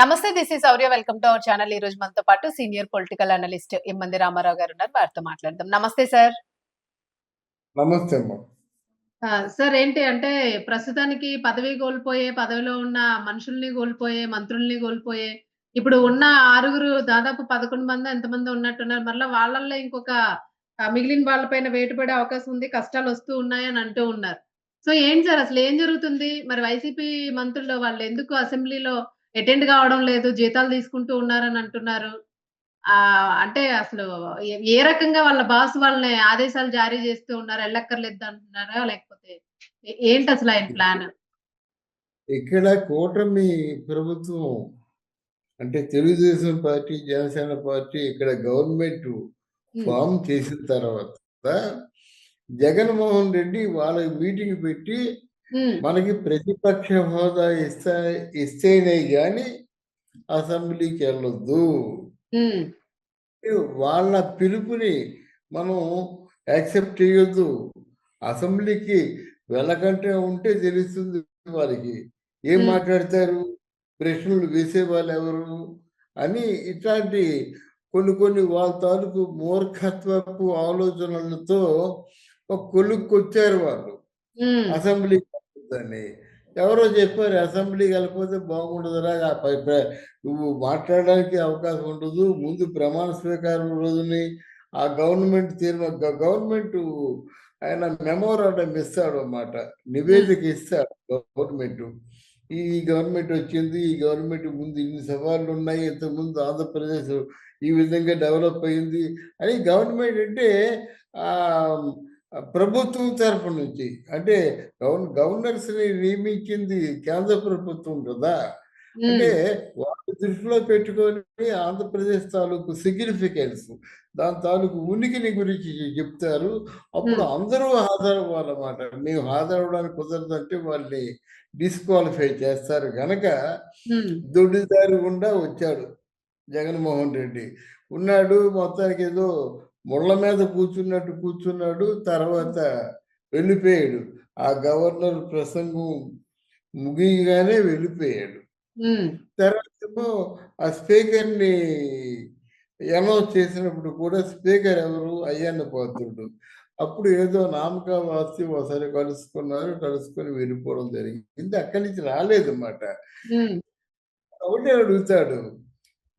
నమస్తే. This is Shaurya. Welcome to our channel. ఈ రోజు మనతో పాటు సీనియర్ పొలిటికల్ అనలిస్ట్ ఎమ్మంది రామారావు గారు ఉన్నారు. వారితో మాట్లాడదాం. నమస్తే సార్. నమస్తే అమ్మా. సార్ ఏంటి అంటే ప్రస్తుతానికి పదవి కోల్పోయే, పదవిలో ఉన్న మనుషుల్ని కోల్పోయే, మంత్రుల్ని కోల్పోయే, ఇప్పుడు ఉన్న 6గురు దాదాపు 11 మందో ఎంతమందో ఉన్నట్టున్నారు. మరలా వాళ్ళల్లో ఇంకొక మిగిలిన వాళ్ళ పైన వేటు పడే అవకాశం ఉంది. కష్టాలొస్తూ ఉన్నాయని అంటూ ఉన్నారు. సో ఏంటి సార్ అసలు ఏం జరుగుతుంది? మరి వైసీపీ మంత్రులు వాళ్ళెందుకు అసెంబ్లీలో అటెండ్ కావడం లేదు, జీతాలు తీసుకుంటూ ఉన్నారని అంటున్నారు. అంటే అసలు ఏ రకంగా వాళ్ళ బాస్ వాళ్ళని ఆదేశాలు జారీ చేస్తూ ఉన్నారు? ఎళ్ళక్కర్లేదు అంటున్నారా? లేకపోతే ఏంటసలు ఆయన ప్లాన్? ఇక్కడ కూటమి ప్రభుత్వం అంటే తెలుగుదేశం పార్టీ, జనసేన పార్టీ ఇక్కడ గవర్నమెంట్ ఫామ్ చేసిన తర్వాత జగన్మోహన్ రెడ్డి వాళ్ళకి మీటింగ్ పెట్టి మనకి ప్రతిపక్ష హోదా ఇస్తేనే గాని అసెంబ్లీకి వెళ్ళొద్దు, వాళ్ళ పిలుపుని మనం యాక్సెప్ట్ చేయొద్దు, అసెంబ్లీకి వెళ్ళకంటే ఉంటే తెలుస్తుంది వారికి ఏం మాట్లాడతారు, ప్రశ్నలు వేసే వాళ్ళు ఎవరు అని ఇట్లాంటి కొన్ని వాళ్ళ తాలూకు మూర్ఖత్వపు ఆలోచనలతో ఒక కొలుక్కొచ్చారు వాళ్ళు. అసెంబ్లీ అని ఎవరో చెప్పారు, అసెంబ్లీకి వెళ్ళిపోతే బాగుండదురా, నువ్వు మాట్లాడడానికి అవకాశం ఉండదు, ముందు ప్రమాణ స్వీకారం రోజుని ఆ గవర్నమెంట్ ఆయన మెమోరాండం ఇస్తాడు అన్నమాట, నివేదిక ఇస్తాడు గవర్నమెంట్. ఈ గవర్నమెంట్ వచ్చింది, ఈ గవర్నమెంట్ ముందు ఇన్ని సవాళ్ళు ఉన్నాయి, ఇంతకుముందు ఆంధ్రప్రదేశ్ ఈ విధంగా డెవలప్ అయింది అని. గవర్నమెంట్ అంటే ప్రభుత్వం తరఫు నుంచి, అంటే గవర్నర్స్ ని నియమించింది కేంద్ర ప్రభుత్వం కదా, అంటే వాళ్ళ దృష్టిలో పెట్టుకొని ఆంధ్రప్రదేశ్ తాలూకు సిగ్నిఫికెన్స్, దాని తాలూకు ఉనికిని గురించి చెప్తారు. అప్పుడు అందరూ హాజరవ్వాలన్నమాట. మేము హాజరవడానికి కుదరదంటే వాళ్ళని డిస్క్వాలిఫై చేస్తారు గనక దొడ్డిదారి గుండా వచ్చాడు జగన్మోహన్ రెడ్డి. ఉన్నాడు, మొత్తానికి ఏదో ముళ్ళ మీద కూర్చున్నాడు, తర్వాత వెళ్ళిపోయాడు. ఆ గవర్నర్ ప్రసంగం ముగియగానే వెళ్ళిపోయాడు. తర్వాత ఏమో ఆ స్పీకర్ని అనౌన్స్ చేసినప్పుడు కూడా స్పీకర్ ఎవరు, అయ్యన్న పాత్రుడు. అప్పుడు ఏదో నామకా వాసి ఒకసారి కలుసుకొని వెళ్ళిపోవడం జరిగింది. అక్కడి నుంచి రాలేదన్నమాట. ఒకటే అడుగుతాడు,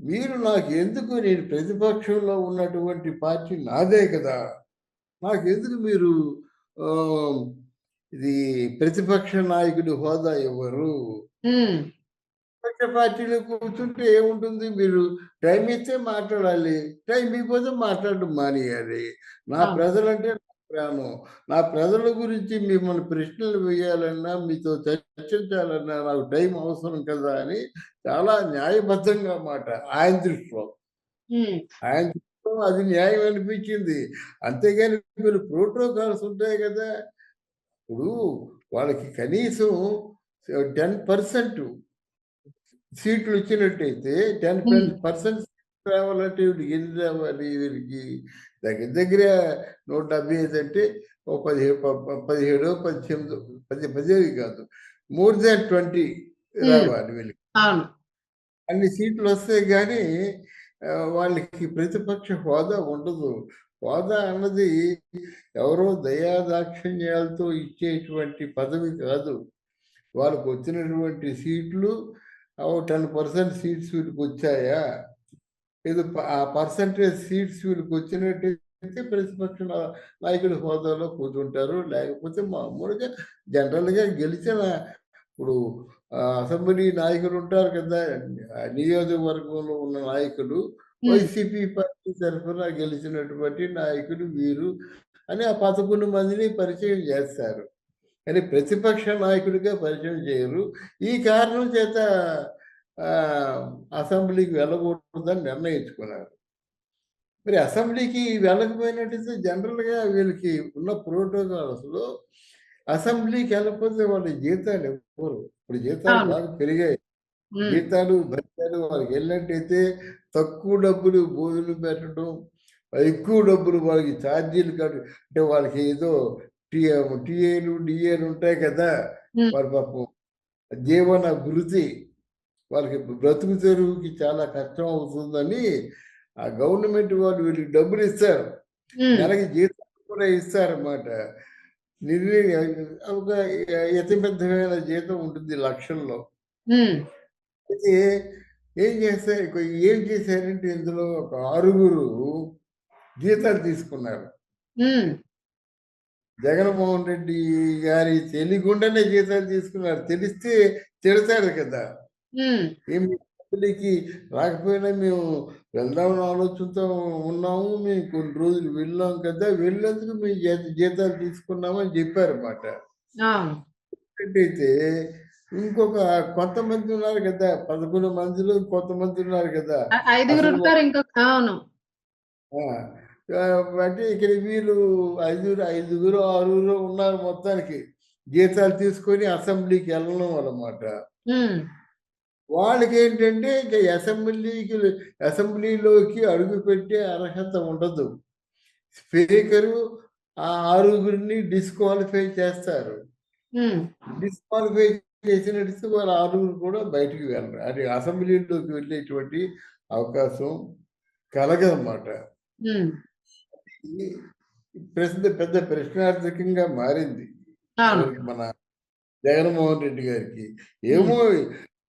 మీరు నాకు ఎందుకు, నేను ప్రతిపక్షంలో ఉన్నటువంటి పార్టీ నాదే కదా, నాకెందుకు మీరు ఇది ప్రతిపక్ష నాయకుడి హోదా ఇవ్వరు? ప్రతిపక్ష పార్టీలో కూర్చుంటే ఏముంటుంది, మీరు టైం ఇస్తే మాట్లాడాలి, టైం ఇవ్వకపోతే మాట్లాడడం మానేయాలి. నా ప్రజలంటే ప్రాణం, నా ప్రజల గురించి మిమ్మల్ని ప్రశ్నలు వేయాలన్నా, మీతో చర్చించాలన్నా నాకు టైం అవసరం కదా అని చాలా న్యాయబద్ధంగా మాట ఆయన దృష్టిలో. ఆయన దృష్టిలో అది న్యాయం అనిపించింది. అంతేగాని మీరు ప్రోటోకాల్స్ ఉంటాయి కదా, ఇప్పుడు వాళ్ళకి కనీసం 10% సీట్లు ఇచ్చినట్టయితే 10% రావాలంటే వీడికి ఎన్ని రావాలి, వీరికి దగ్గర 175 అంటే ఓ 17 18 కాదు, మోర్ దాన్ 20 రావాలి వీళ్ళకి. అన్ని సీట్లు వస్తాయి కానీ వాళ్ళకి ప్రతిపక్ష హోదా ఉండదు. హోదా అన్నది ఎవరో దయాదాక్షిణ్యాలతో ఇచ్చేటువంటి పదవి కాదు. వాళ్ళకు వచ్చినటువంటి సీట్లు 10% సీట్స్ వీళ్ళకి వచ్చాయా, ఏదో ఆ పర్సంటేజ్ సీట్స్ వీళ్ళకి వచ్చినట్టయితే ప్రతిపక్ష నాయకుడి హోదాలో కూర్చుంటారు. లేకపోతే మామూలుగా జనరల్గా గెలిచిన, ఇప్పుడు అసెంబ్లీ నాయకులు ఉంటారు కదా, నియోజకవర్గంలో ఉన్న నాయకులు వైసీపీ పార్టీ తరఫున గెలిచినటువంటి నాయకులు వీరు అని ఆ 11 మందిని పరిచయం చేస్తారు, కానీ ప్రతిపక్ష నాయకుడిగా పరిచయం చేయరు. ఈ కారణం చేత అసెంబ్లీకి వెళ్ళకూడదని నిర్ణయించుకున్నారు. మరి అసెంబ్లీకి వెళ్ళకపోయినట్టయితే జనరల్గా వీళ్ళకి ఉన్న ప్రోటోకాల్స్లో అసెంబ్లీకి వెళ్ళకపోతే వాళ్ళ జీతాలు ఇవ్వరు. ఇప్పుడు జీతాలు బాగా పెరిగాయి, జీతాలు భత్యాలు వాళ్ళకి వెళ్ళినట్టయితే తక్కువ డబ్బులు భోజనం పెట్టడం, ఎక్కువ డబ్బులు వాళ్ళకి ఛార్జీలు కట్టు, అంటే వాళ్ళకి ఏదో టీఏలు డిఏలు ఉంటాయి కదా, వారి పాపం జీవన భృతి వాళ్ళకి బ్రతుకు తెరువుకి చాలా కష్టం అవుతుందని ఆ గవర్నమెంట్ వాళ్ళు వీళ్ళకి డబ్బులు ఇస్తారు, నెలకి జీతం కూడా ఇస్తారన్నమాట. ఒక యతిపెద్దమైన జీతం ఉంటుంది లక్షల్లో. అయితే ఏం చేశారంటే ఇందులో ఒక 6గురు జీతాలు తీసుకున్నారు. జగన్మోహన్ రెడ్డి గారి తెలియకుండానే జీతాలు తీసుకున్నారు. తెలిస్తే తిడతారు కదా. ఏమి పెళ్ళికి రాకపోయినా మేము వెళ్దామని ఆలోచనతో ఉన్నాము. మేము కొన్ని రోజులు వెళ్ళాం కదా! వెళ్ళేందుకు మీ జీతాలు తీసుకున్నామని చెప్పారన్నమాట. అయితే ఇంకొక కొంతమంది ఉన్నారు కదా! 11 మందిలో కొంతమంది ఉన్నారు కదా! 5గురు అసలు ఉంటారు ఇంకొక. అవును. ఆ! అంటే ఇక్కడ వీళ్ళు ఐదుగురు, ఆరుగురు ఉన్నారు మొత్తానికి. జీతాలు తీసుకొని అసెంబ్లీకి వెళ్ళడం అన్నమాట. వాళ్ళకేంటంటే ఇక అసెంబ్లీలోకి అడుగుపెట్టే అర్హత ఉండదు. స్పీకరు ఆ ఆరుగురిని డిస్‌క్వాలిఫై చేస్తారు. డిస్‌క్వాలిఫై చేసినట్టు వాళ్ళ ఆరుగురు కూడా బయటికి వెళ్ళరు. అది అసెంబ్లీలోకి వెళ్ళేటువంటి అవకాశం కలగదన్నమాట. ఇది పెద్ద ప్రశ్నార్థకంగా మారింది. ఎవరికి? మన జగన్మోహన్ రెడ్డి గారికి. ఏమో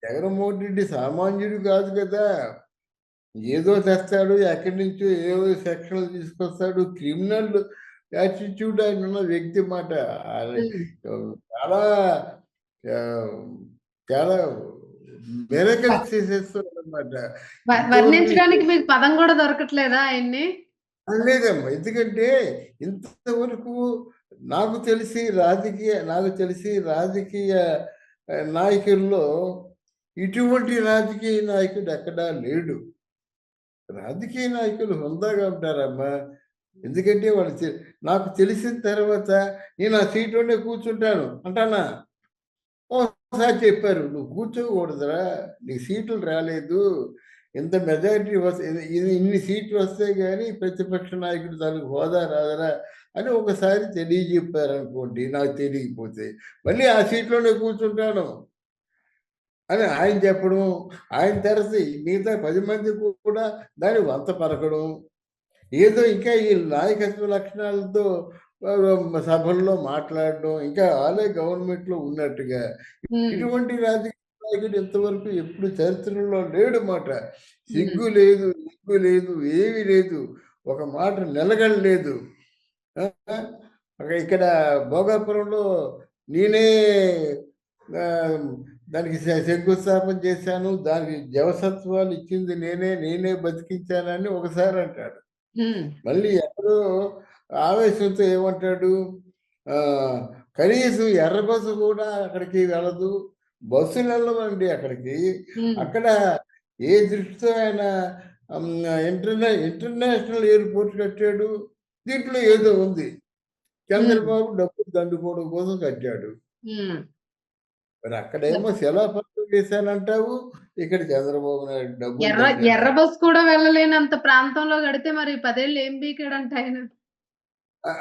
జగన్మోహన్ రెడ్డి సామాన్యుడు కాదు కదా! ఏదో తెస్తాడు, ఎక్కడి నుంచో ఏవో సెక్షన్‌లు తీసుకొస్తాడు. క్రిమినల్ యాటిట్యూడ్ ఆయనున్న వ్యక్తి మాట. అది చాలా ఆహ్, చాలా మిరకిల్స్ చేసేస్తాడన్నమాట. ఇంతవరకు వర్ణించడానికి మీకు పదం కూడా దొరకట్లేదా ఆయన్ని? లేదమ్మా. ఎందుకంటే ఇంతవరకు నాకు తెలిసి రాజకీయ నాయకుల్లో ఇటువంటి రాజకీయ నాయకుడు ఎక్కడా లేడు. రాజకీయ నాయకులు హుందాగా ఉంటారమ్మా. ఎందుకంటే నాకు తెలిసిన తర్వాత నేను ఆ సీట్‌లోనే కూర్చుంటాను అంటానా? ఓసారి చెప్పారు. "నువ్వు కూర్చోకూడదురా! నీకు సీట్లు రాలేదు. ఇంత మెజారిటీ ఇన్ని సీట్లు వస్తే గాని ప్రతిపక్ష నాయకుడి తాలూకు హోదా రాదురా" అని ఒకసారి తెలియజెప్పారనుకోండి, నాకు తెలియకపోతే. మళ్ళీ ఆ సీట్‌లోనే కూర్చుంటాను అని ఆయన చెప్పడం. ఆయన తర్వాత మిగతా 10 మంది కూడా దాన్ని వంత పలకడం. ఏదో ఇంకా ఈ నాయకత్వ లక్షణాలతో సభల్లో మాట్లాడడం, ఇంకా ఆలే గవర్నమెంట్‌లో ఉన్నట్టుగా. ఇటువంటి రాజకీయ నాయకుడు ఇంతవరకు ఎప్పుడు చరిత్రలో లేడు మాట. సిగ్గు లేదు, సిగ్గు లేదు, ఏమీ లేదు. ఒక మాట నిలకడలేదు. ఆ! ఇక్కడ భోగాపురంలో నేనే ఆహ్, దానికి శంకుస్థాపన చేశాను. దానికి జవసత్వాలు ఇచ్చింది నేనే బతికించానని ఒకసారి అంటాడు. మళ్ళీ ఎక్కడో ఆవేశంతో ఏమంటాడు? ఆహ్, కనీసం ఎర్ర బస్సు కూడా అక్కడికి వెళ్ళదు. బస్సులు వెళ్ళవండి అక్కడికి. అక్కడ ఏ దృష్టితో ఆయన ఇంటర్నేషనల్ ఎయిర్‌పోర్ట్ కట్టాడు. దీంట్లో ఏదో ఉంది. చంద్రబాబు డబ్బులు దండుకోవడం కోసం కట్టాడు. మరి అక్కడేమో శిలాఫలకం వేశానంటావు. ఇక్కడ చంద్రబాబు నాయుడు డబ్బులు ఎర్ర దండాడంటావు. బస్ కూడా వెళ్ళలేనంత ప్రాంతంలో గడితే మరి 10 ఏళ్ళు ఏం పీకాడంట ఆయన?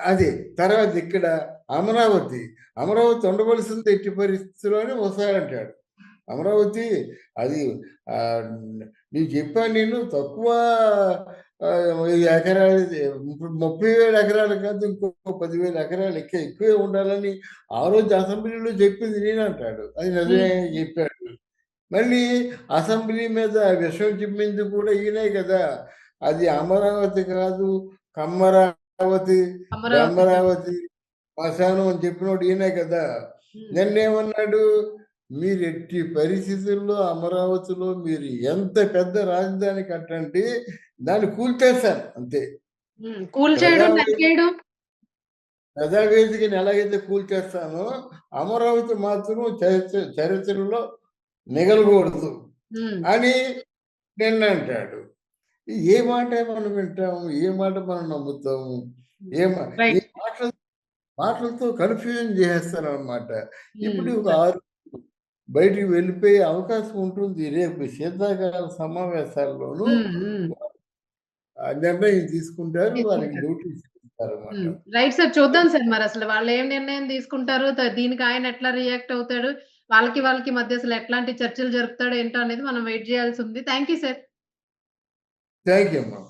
అది. తర్వాత ఇక్కడ అమరావతి. అమరావతి ఉండవలసింది ఎట్టి పరిస్థితిలోనే ఒకసారంటాడు. అమరావతి అది ఆహ్, నీకు చెప్పాను నేను తక్కువ ఎకరాలది. ఇప్పుడు 30,000 ఎకరాలు కాదు, ఇంకో 10,000 ఎకరాలు ఎక్కువే ఉండాలని ఆ రోజు అసెంబ్లీలో చెప్పింది నేనంటాడు. అది నిజమే చెప్పాడు. మళ్ళీ అసెంబ్లీ మీద విషం చిమ్మింది కూడా ఈయనే కదా! అది అమరావతి కాదు, కమ్మరావతి, అమరావతి. బ్రహ్మరావతి, శ్మశానం అని చెప్పినోడు ఈయనే కదా! నన్నేమన్నాడు? మీరెట్టి పరిస్థితుల్లో అమరావతిలో మీరు ఎంత పెద్ద రాజధాని కట్టండి, దాన్ని కూల్చేస్తాను అంతే. కూల్చేయడం, ప్రజావేదిక నరికేయడం. ప్రజావేదికని ఎలాగైతే కూల్చేస్తానో, అమరావతి మాత్రం చరిత్రలో మిగలకూడదు అని నిన్నంటాడు. ఏ మాట మనం వింటాము? ఏ మాట మనం నమ్ముతాము? ఈ రైట్. మాటలతో కన్‌ఫ్యూజన్ చేసేస్తారనమాట. ఇప్పుడు ఒక 6 బయటికి వెళ్ళిపోయే అవకాశం ఉంటుంది. రేపు శీతాకాల సమావేశాల్లోనూ ఆ నిర్ణయం తీసుకుంటారు. వారికి తీసుకుంటారు. నోటీస్ ఇస్తారనమాట. Right sir. చూద్దాం సార్ మరసలు వాళ్ళేం నిర్ణయం తీసుకుంటారో, దీనికి ఆయన ఎట్లా రియాక్ట్ అవుతాడు? వాళ్ళకి మధ్య అసలు ఎట్లాంటి చర్చలు జరుపుతాడో ఏంటో అనేది మనం వెయిట్ చేయాల్సి ఉంది. Thank you sir. Thank you అమ్మా.